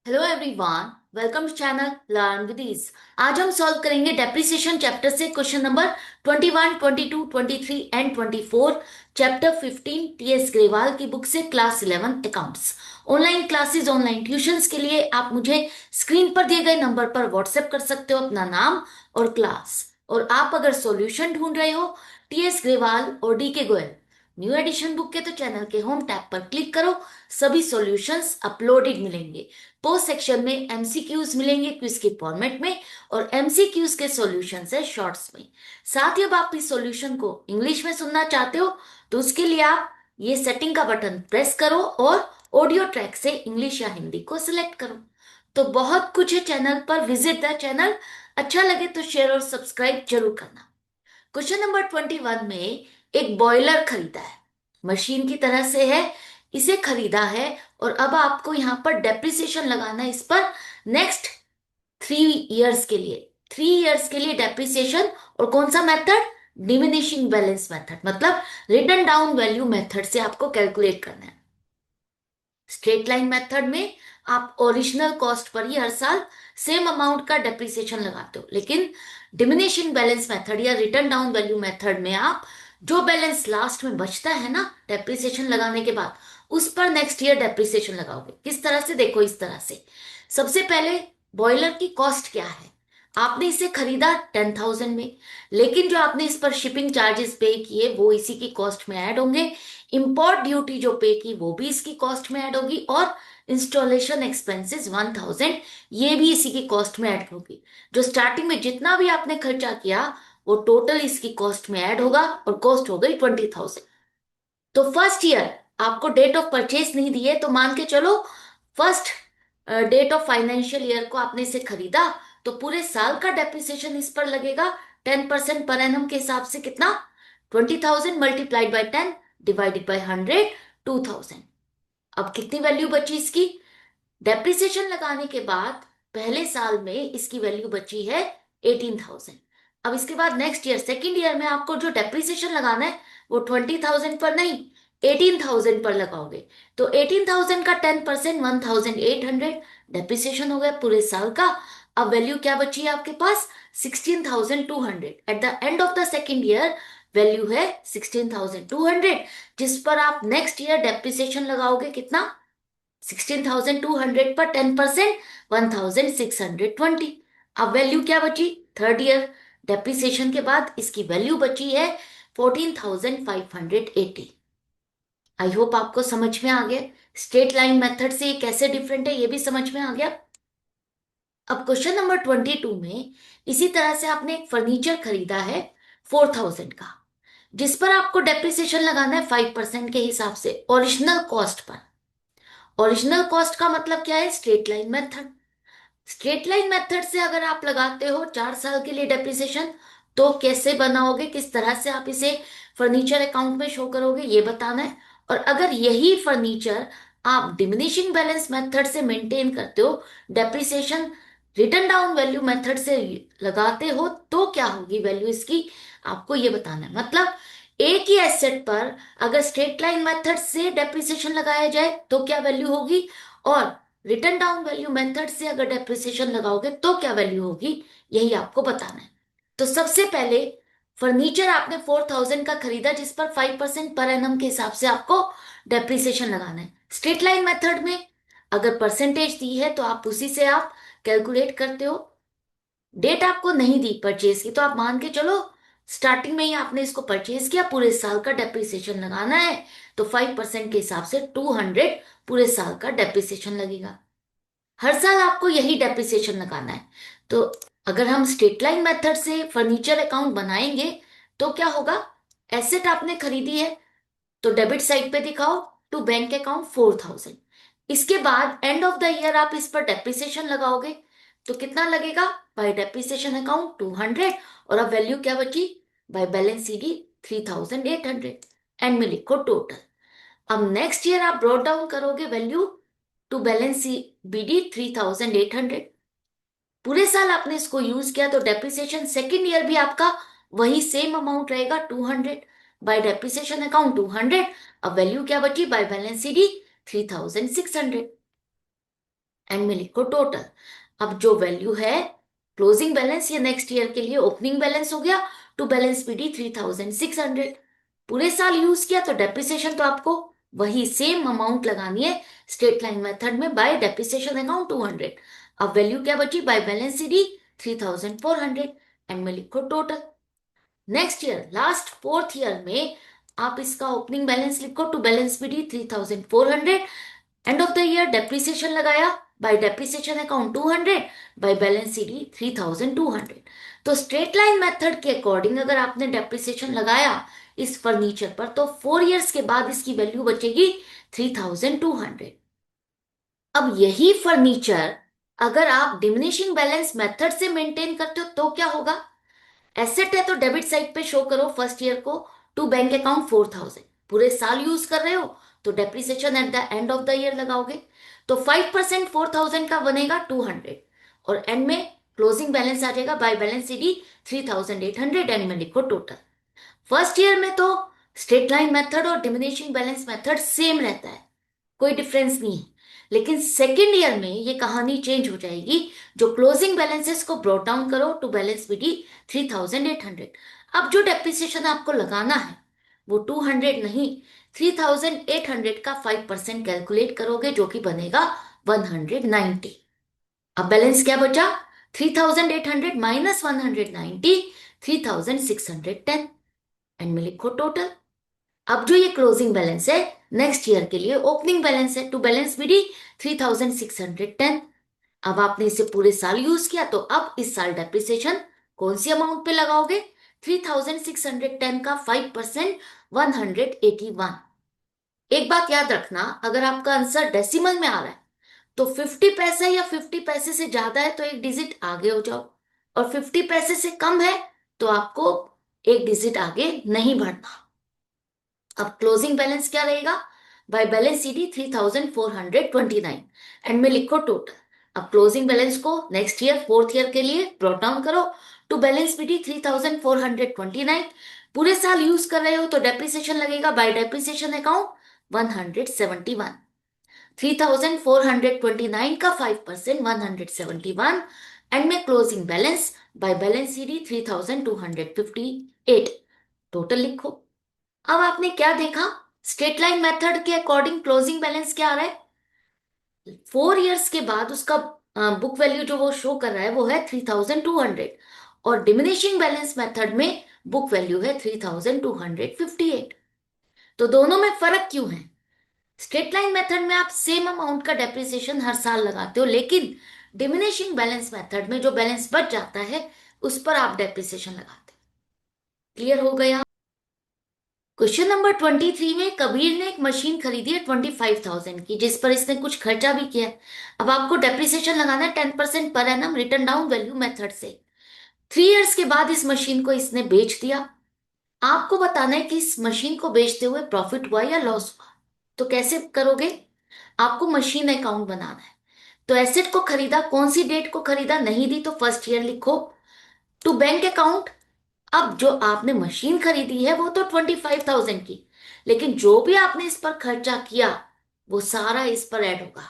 Hello everyone, welcome to channel learn with ease. आज हम solve करेंगे डेप्रिसिएशन चैप्टर से question number 21, 22, 23 and 24। Chapter 15 TS Grewal की book से class 11 accounts. Online classes, online tuitions के लिए आप मुझे स्क्रीन पर दिए गए नंबर पर व्हाट्सएप कर सकते हो अपना नाम और क्लास। और आप अगर सॉल्यूशन ढूंढ रहे हो टीएस ग्रेवाल और डी के गोयल न्यू एडिशन बुक के, तो चैनल के होम टैब पर क्लिक करो। सभी सॉल्यूशंस अपलोडेड मिलेंगे। पोस्ट सेक्शन में एमसीक्यूज मिलेंगे क्विज के फॉर्मेट में, और एमसीक्यूज के सॉल्यूशंस है शॉर्ट्स में। साथ ही अब आप इस सॉल्यूशन को इंग्लिश में सुनना चाहते हो तो उसके लिए आप ये सेटिंग का बटन प्रेस करो और ऑडियो ट्रैक से इंग्लिश या हिंदी को सिलेक्ट करो। तो बहुत कुछ है चैनल पर, विजिट द चैनल। अच्छा लगे तो शेयर और सब्सक्राइब जरूर करना। क्वेश्चन नंबर 21 में एक बॉयलर खरीदा है, मशीन की तरह से है, इसे खरीदा है। और अब आपको यहां पर डेप्रिसिएशन लगाना है इस पर नेक्स्ट 3 इयर्स के लिए। 3 इयर्स के लिए डेप्रिसिएशन। और कौन सा मेथड? डिमिनिशिंग बैलेंस मेथड, मतलब रिटर्न डाउन वैल्यू मेथड से आपको कैलकुलेट करना है। स्ट्रेट लाइन मेथड में आप ओरिजिनल कॉस्ट पर ही हर साल सेम अमाउंट का डेप्रिसिएशन लगाते हो, लेकिन डिमिनिशिंग बैलेंस मेथड या रिटर्न डाउन वैल्यू मेथड में आप जो बैलेंस लास्ट में बचता है ना डेप्रिसिएशन लगाने के बाद, उस पर नेक्स्ट ईयर डेप्रिसिएशन लगाओगे। किस तरह से? देखो इस तरह से। सबसे पहले बॉयलर की कॉस्ट क्या है? आपने इसे खरीदा 10,000 में, लेकिन जो आपने इस पर शिपिंग चार्जेस पे किए वो इसी की कॉस्ट में ऐड होंगे। इंपोर्ट ड्यूटी जो पे की वो भी इसकी कॉस्ट में ऐड होगी, और इंस्टॉलेशन एक्सपेंसेस 1,000 ये भी इसी की कॉस्ट में ऐड होगी। जो स्टार्टिंग में जितना भी आपने खर्चा किया वो टोटल इसकी कॉस्ट में ऐड होगा, और कॉस्ट हो गई 20,000। तो फर्स्ट ईयर आपको डेट ऑफ परचेज नहीं दिए, तो मान के चलो first date of financial year को आपने इसे खरीदा, तो पूरे साल का डेप्रिसिएशन इस पर लगेगा 10% पर एनम के हिसाब से। कितना? 20,000 मल्टीप्लाइड बाई 10 डिवाइडेड बाई 100, 2,000। अब कितनी वैल्यू बची इसकी? डेप्रिसिएशन लगाने के बाद पहले साल में इसकी वैल्यू बची है 18,000। अब इसके बाद नेक्स्ट ईयर सेकेंड ईयर में आपको जो डेप्रिसिएशन लगाना है वो 20,000 पर नहीं, 18,000 पर लगाओगे। तो 18,000 का 10% 1,800 डेप्रिसिएशन हो गया पूरे साल का। अब वैल्यू क्या बची है आपके पास? 16,200 at the end of the second year. Value है 16,200, जिस पर आप नेक्स्ट ईयर डेप्रिसिएशन लगाओगे। कितना? 16,200 पर 10% 1,620। अब वैल्यू क्या बची? थर्ड ईयर डेप्रिसिएशन के बाद इसकी वैल्यू बची है 14,580। आई होप आपको समझ में आ गया। स्ट्रेट लाइन मेथड से ये कैसे डिफरेंट है ये भी समझ में आ गया। अब क्वेश्चन नंबर 22 में इसी तरह से आपने एक फर्नीचर खरीदा है 4,000 का, जिस पर आपको डेप्रिसिएशन लगाना है 5% के हिसाब से original cost per. Original cost का मतलब क्या है? Straight line method. Straight line method से अगर आप लगाते हो 4 साल के लिए डेप्रिसिएशन, तो कैसे बनाओगे, किस तरह से आप इसे फर्नीचर अकाउंट में शो करोगे ये बताना है। और अगर यही फर्नीचर आप डिमिनिशिंग बैलेंस मेथड से मेंटेन करते हो, depreciation return down value method से लगाते हो, तो क्या होगी वैल्यू इसकी, आपको ये बताना है। मतलब एक ही एसेट पर अगर स्ट्रेट लाइन मेथड से डेप्रिसिएशन लगाया जाए तो क्या वैल्यू होगी, और रिटर्न डाउन वैल्यू मेथड से अगर डेप्रिसिएशन लगाओगे तो क्या वैल्यू होगी, यही आपको बताना है। तो सबसे पहले फर्नीचर आपने 4,000 का खरीदा, जिस पर 5% पर एनम के हिसाब से आपको डेप्रिसिएशन लगाना है। स्ट्रेट लाइन मेथड में अगर परसेंटेज दी है तो आप उसी से आप कैलकुलेट करते हो। डेट आपको नहीं दी परचेज की, तो आप मान के चलो स्टार्टिंग में ही आपने इसको परचेज किया, पूरे साल का डेप्रिसिएशन लगाना है, तो 5% के हिसाब से 200 पूरे साल का डेप्रिसिएशन लगेगा। हर साल आपको यही डेप्रिसिएशन लगाना है। तो अगर हम स्ट्रेट लाइन मेथड से फर्नीचर अकाउंट बनाएंगे तो क्या होगा? एसेट आपने खरीदी है तो डेबिट साइड पे दिखाओ टू बैंक अकाउंट 4,000। इसके बाद एंड ऑफ द ईयर आप इस पर डेप्रिसिएशन लगाओगे, तो कितना लगेगा? बाय डेप्रिसिएशन अकाउंट 200, और अब वैल्यू क्या बची? Bye balance CD 3,800। एंड में लिखो टोटल। अब नेक्स्ट ईयर आप ब्रॉट डाउन करोगे वैल्यू टू बैलेंस बीडी 3,800। पूरे साल आपने इसको यूज किया तो डेप्रिसिएशन सेकेंड ईयर भी आपका वही सेम अमाउंट रहेगा 200 बाय डेप्रिसिएशन अकाउंट 200। अब वैल्यू क्या बची? Bye balance CD 3,600। एंड में लिखो टोटल। अब जो वैल्यू है क्लोजिंग बैलेंस ये नेक्स्ट ईयर के लिए ओपनिंग बैलेंस हो गया, टू बैलेंस पीडी 3600। पूरे साल यूज किया तो डेप्रिसिएशन तो आपको वही सेम अमाउंट लगानी है स्ट्रेट लाइन मेथड में बाय डेप्रिसिएशन अकाउंट 200। अब वैल्यू क्या बची बाय बैलेंस सीडी 3400 एंड में लिखो total. Next year last fourth year में आप इसका ओपनिंग बैलेंस लिखो to balance PD 3400, end of the year depreciation लगाया by depreciation account 200 by balance CD 3200। तो स्ट्रेट लाइन मेथड के अकॉर्डिंग अगर आपने डेप्रिसिएशन लगाया इस फर्नीचर पर तो 4 इयर्स के बाद इसकी वैल्यू बचेगी 3200। अब यही फर्नीचर अगर आप डिमिनिशिंग बैलेंस मेथड से मेंटेन करते हो तो क्या होगा। एसेट है तो डेबिट साइड पे शो करो फर्स्ट ईयर को टू बैंक अकाउंट 4000। पूरे साल यूज कर रहे हो तो depreciation at the end of the year लगाओगे, तो 5% 4000 का बनेगा 200, और एंड में क्लोजिंग बैलेंस आ जाएगा बाय बैलेंस सीडी 3800 एंड में लिखो टोटल। फर्स्ट ईयर में तो स्ट्रेट लाइन मेथड और डिमिनिशिंग बैलेंस मेथड सेम रहता है, कोई डिफरेंस नहीं है। लेकिन सेकेंड ईयर में ये कहानी चेंज हो जाएगी, जो क्लोजिंग बैलेंसेस को ब्रॉट डाउन करो टू बैलेंस बीडी 3800। अब जो डेप्रिसिएशन आपको लगाना है वो 200 नहीं, 3800 का 5% कैलकुलेट करोगे जो कि बनेगा 190। अब बैलेंस क्या बचा 3800 माइनस 190, 3610 एंड में लिखो टोटल। अब जो ये क्लोजिंग बैलेंस है नेक्स्ट ईयर के लिए ओपनिंग बैलेंस है टू बैलेंस बीडी 3610। अब आपने इसे पूरे साल यूज किया तो अब इस साल डेप्रिसिएशन कौन सी अमाउंट पे लगाओगे 3610 का 5% 181। एक बात याद रखना, अगर आपका आंसर डेसिमल में आ रहा है तो 50 पैसे या 50 पैसे से ज्यादा है तो एक डिजिट आगे हो जाओ, और 50 पैसे से कम है तो आपको एक डिजिट आगे नहीं बढ़ना। अब क्लोजिंग बैलेंस क्या रहेगा बाय बैलेंस सीडी 3429 एंड में लिखो टोटल। अब क्लोजिंग बैलेंस को नेक्स्ट ईयर फोर्थ ईयर के लिए ब्रॉट डाउन करो टू बैलेंस पीडी 3429। पूरे साल यूज कर रहे हो तो डेप्रिसिएशन लगेगा बाय डेप्रिसिएशन अकाउंट 171। 3429 का 5% 171 एंड में closing balance bye balance CD 3258। Total लिखो। अब आपने क्या देखा स्ट्रेट लाइन मेथड के अकॉर्डिंग क्लोजिंग बैलेंस क्या आ रहा है 4 इयर्स के बाद उसका बुक वैल्यू जो वो शो कर रहा है वो है 3200, और डिमिनिशिंग बैलेंस मेथड में बुक वैल्यू है 3258। तो दोनों में फर्क क्यों है। स्ट्रेट लाइन मेथड में आप सेम अमाउंट का डेप्रिसिएशन हर साल लगाते हो, लेकिन डिमिनिशिंग बैलेंस मेथड में जो बैलेंस बच जाता है उस पर आप डेप्रिसिएशन लगाते हो। क्लियर हो गया। क्वेश्चन नंबर 23 में कबीर ने एक मशीन खरीदी है 25,000 की, जिस पर इसने कुछ खर्चा भी किया है। अब आपको डेप्रिसिएशन लगाना है 10% per annum return down value method से। 3 इयर्स के बाद इस मशीन को इसने बेच दिया। आपको बताना है कि इस मशीन को बेचते हुए प्रॉफिट हुआ या लॉस हुआ। तो कैसे करोगे, आपको मशीन अकाउंट बनाना है। तो एसेट को खरीदा, कौन सी डेट को खरीदा नहीं दी तो फर्स्ट ईयर लिखो, टू बैंक अकाउंट। अब जो आपने मशीन खरीदी है वो तो 25,000 की, लेकिन जो भी आपने इस पर खर्चा किया वो सारा इस पर ऐड होगा।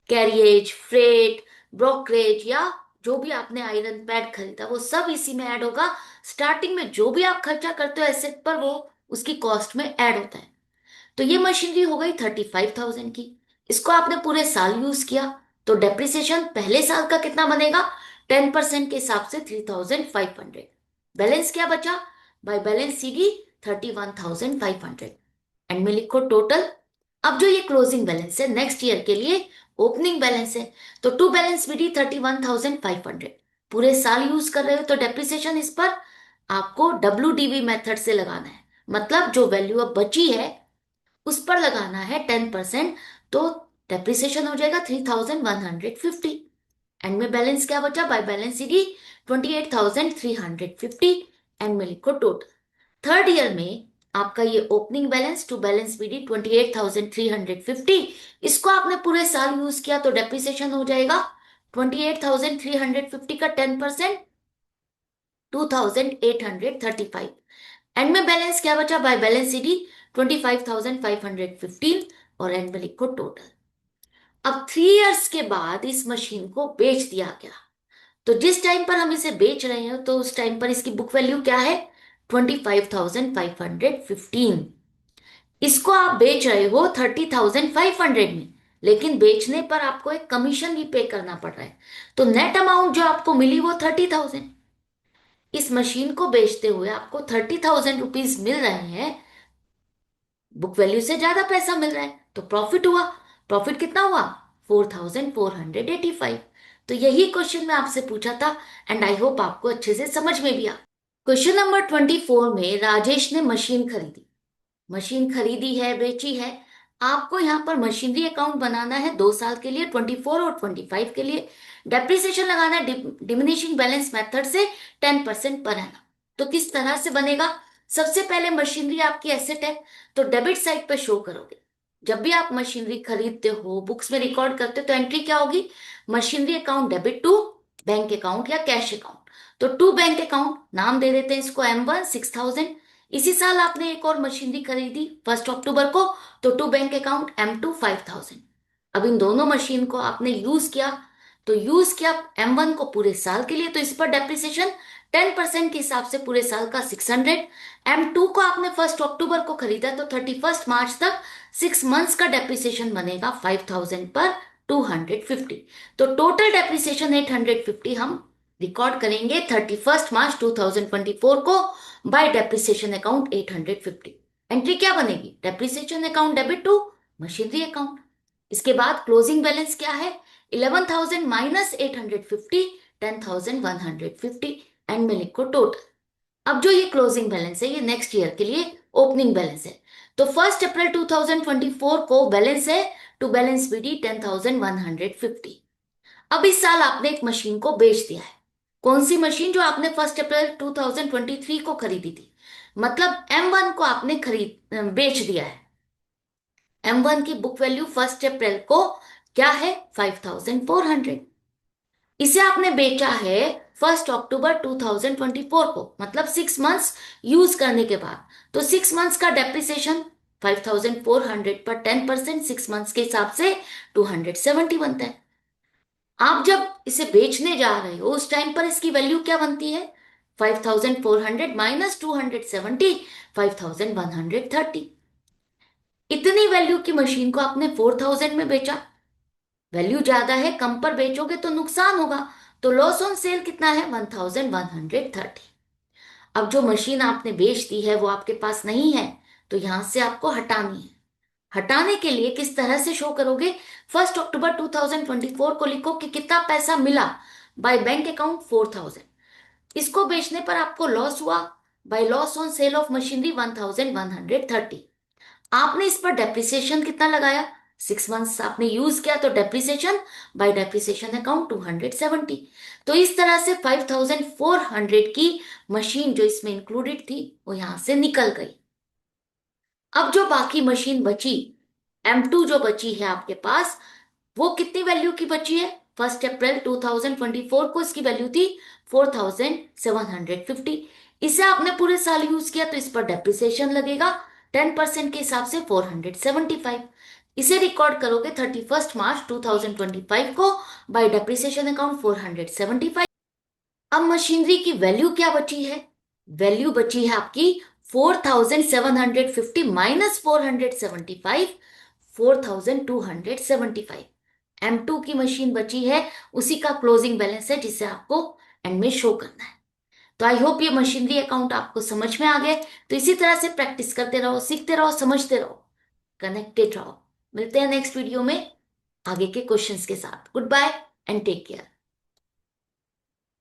कैरियज, फ्रेट, ब्रोकरेज या जो भी आपने आयरन पैड खरीदा वो सब इसी में ऐड होगा। स्टार्टिंग में जो भी आप खर्चा करते हो एसेट पर वो उसकी कॉस्ट में ऐड होता है। तो ये मशीनरी हो गई 35,000 की। इसको आपने पूरे साल यूज किया तो डेप्रिसिएशन पहले साल का कितना बनेगा 10% के हिसाब से 3,500। बैलेंस क्या बचा बाय बैलेंस सीडी 31,500 एंड में लिखो टोटल। अब जो ये क्लोजिंग बैलेंस है नेक्स्ट ईयर के लिए ओपनिंग बैलेंस है, तो टू बैलेंस बीडी 31,500। पूरे साल यूज कर रहे हो तो डेप्रिसिएशन इस पर आपको WDV मेथड से लगाना है, मतलब जो वैल्यू अब बची है उस पर लगाना है 10%। तो डेप्रिसिएशन हो जाएगा 3150। एंड में बैलेंस क्या बचा बाय बैलेंस सीडी 28,350 एंड में लिखो टोटल। थर्ड ईयर में आपका ये opening balance to balance BD 28,350, इसको आपने पूरे साल यूज किया तो डेप्रिसिएशन हो जाएगा 28,350 का 10% 2,835 एंड में बैलेंस क्या बचा बाय बैलेंस सीडी 25,515 और एंड में लिखो टोटल। अब 3 इयर्स के बाद इस मशीन को बेच दिया गया। तो जिस टाइम पर हम इसे बेच रहे हैं तो उस टाइम पर इसकी बुक वैल्यू क्या है? 25,515। इसको आप बेच रहे हो 30,500 में, लेकिन बेचने पर आपको एक कमीशन भी पे करना पड़ रहा है। तो नेट अमाउंट जो आपको मिली वो 30,000। इस मशीन को बेचते हुए आपको 30,000 रुपीज मिल रहे हैं, बुक वैल्यू से ज्यादा पैसा मिल रहा है, तो प्रॉफिट हुआ। प्रॉफिट कितना हुआ? 4,485। तो यही क्वेश्चन मैं आपसे पूछा था, एंड आई होप आपको अच्छे से समझ में भी आ। क्वेश्चन नंबर 24 में राजेश ने मशीन खरीदी। मशीन खरीदी है, बेची है। आपको यहाँ पर मशीनरी अकाउंट बनाना है 2 साल के लिए, 24 और 25 के लिए। डेप्रिसिएशन लगाना है डिमिनिशिंग बैलेंस मेथड से 10% पर एनम। तो किस तरह से बनेगा? सबसे पहले मशीनरी आपकी एसेट है, तो डेबिट साइड पे शो करोगे। जब भी आप मशीनरी खरीदते हो, बुक्स में रिकॉर्ड करते हो, तो एंट्री क्या होगी? Machinery account debit to bank account या कैश अकाउंट। तो टू बैंक अकाउंट नाम दे देते हैं इसको M1 6,000। इसी साल आपने एक और मशीनरी खरीदी 1 अक्टूबर को, तो टू बैंक अकाउंट M2 5,000। अब इन दोनों मशीन को आपने यूज किया, तो यूज किया M1 को पूरे साल के लिए, तो इस पर डेप्रिसिएशन 10% के हिसाब से पूरे साल का 600। M2 को आपने 1 अक्टूबर को खरीदा, तो 31 मार्च तक 6 मंथ्स का डेप्रिसिएशन बनेगा 5,000 पर 250। तो टोटल डेप्रिसिएशन 850 हम रिकॉर्ड करेंगे 31 मार्च 2024 को बाय डेप्रिसिएशन अकाउंट 850। एंट्री क्या बनेगी? Depreciation account debit to machinery account. इसके बाद क्लोजिंग बैलेंस क्या है? 11,000 माइनस 850, 10,150। एंड में लिखो टोटल। अब जो ये क्लोजिंग बैलेंस है ये नेक्स्ट ईयर के लिए ओपनिंग बैलेंस है। तो 1 अप्रैल 2024 को बैलेंस है टू बैलेंस बीडी 10,150। अब इस साल आपने एक मशीन को बेच दिया है। कौन सी मशीन? जो आपने 1 अप्रैल 2023 को खरीदी थी। मतलब M1 को आपने बेच दिया है। M1 की बुक वैल्यू 1 अप्रैल को क्या है? 5,400। इसे आपने बेचा है 1 अक्टूबर 2024 को, मतलब 6 मंथ्स यूज करने के बाद। तो 6 मंथ्स का डेप्रिसिएशन 5,400 पर 10%, 6 मंथ्स के हिसाब से 270 बनता है। आप जब इसे बेचने जा रहे हो उस टाइम पर इसकी वैल्यू क्या बनती है? 5,400 माइनस 270, 5,130। इतनी वैल्यू की मशीन को आपने 4,000 में बेचा। वैल्यू ज्यादा है, कम पर बेचोगे तो नुकसान होगा। तो लॉस ऑन सेल कितना है? 1,130। अब जो मशीन आपने बेच दी है वो आपके पास नहीं है, तो यहां से आपको हटानी है। हटाने के लिए किस तरह से शो करोगे? 1 अक्टूबर 2024 को लिखो कि कितना पैसा मिला बाय बैंक अकाउंट 4,000। इसको बेचने पर आपको लॉस हुआ by loss on sale of machinery 1,130। आपने इस पर डेप्रिसिएशन कितना लगाया? 6 मंथ्स आपने यूज किया, तो डेप्रिसिएशन बाय डेप्रिसिएशन अकाउंट 270। तो इस तरह से 5,400 की मशीन जो इसमें इंक्लूडेड थी वो यहां से निकल गई। अब जो बाकी मशीन बची, M2 जो बची है आपके पास, वो कितनी वैल्यू की बची है? 1 अप्रैल 2024 को इसकी वैल्यू थी 4,750। इसे आपने पूरे साल यूज किया, तो इस पर डेप्रिसिएशन लगेगा 10% के हिसाब से 475। इसे रिकॉर्ड करोगे 31 मार्च 2025 को बाय डेप्रिसिएशन अकाउंट 475। अब मशीनरी की वैल्यू क्या बची है? वैल्यू बची है आपकी 4,750 माइनस 475, 4,275। M2 की मशीन बची है, उसी का क्लोजिंग बैलेंस है जिसे आपको एंड में शो करना है। तो आई होप ये मशीनरी अकाउंट आपको समझ में आ गए। तो इसी तरह से प्रैक्टिस करते रहो, सीखते रहो, समझते रहो, कनेक्टेड रहो। मिलते हैं नेक्स्ट वीडियो में आगे के क्वेश्चंस के साथ। Good bye and take care.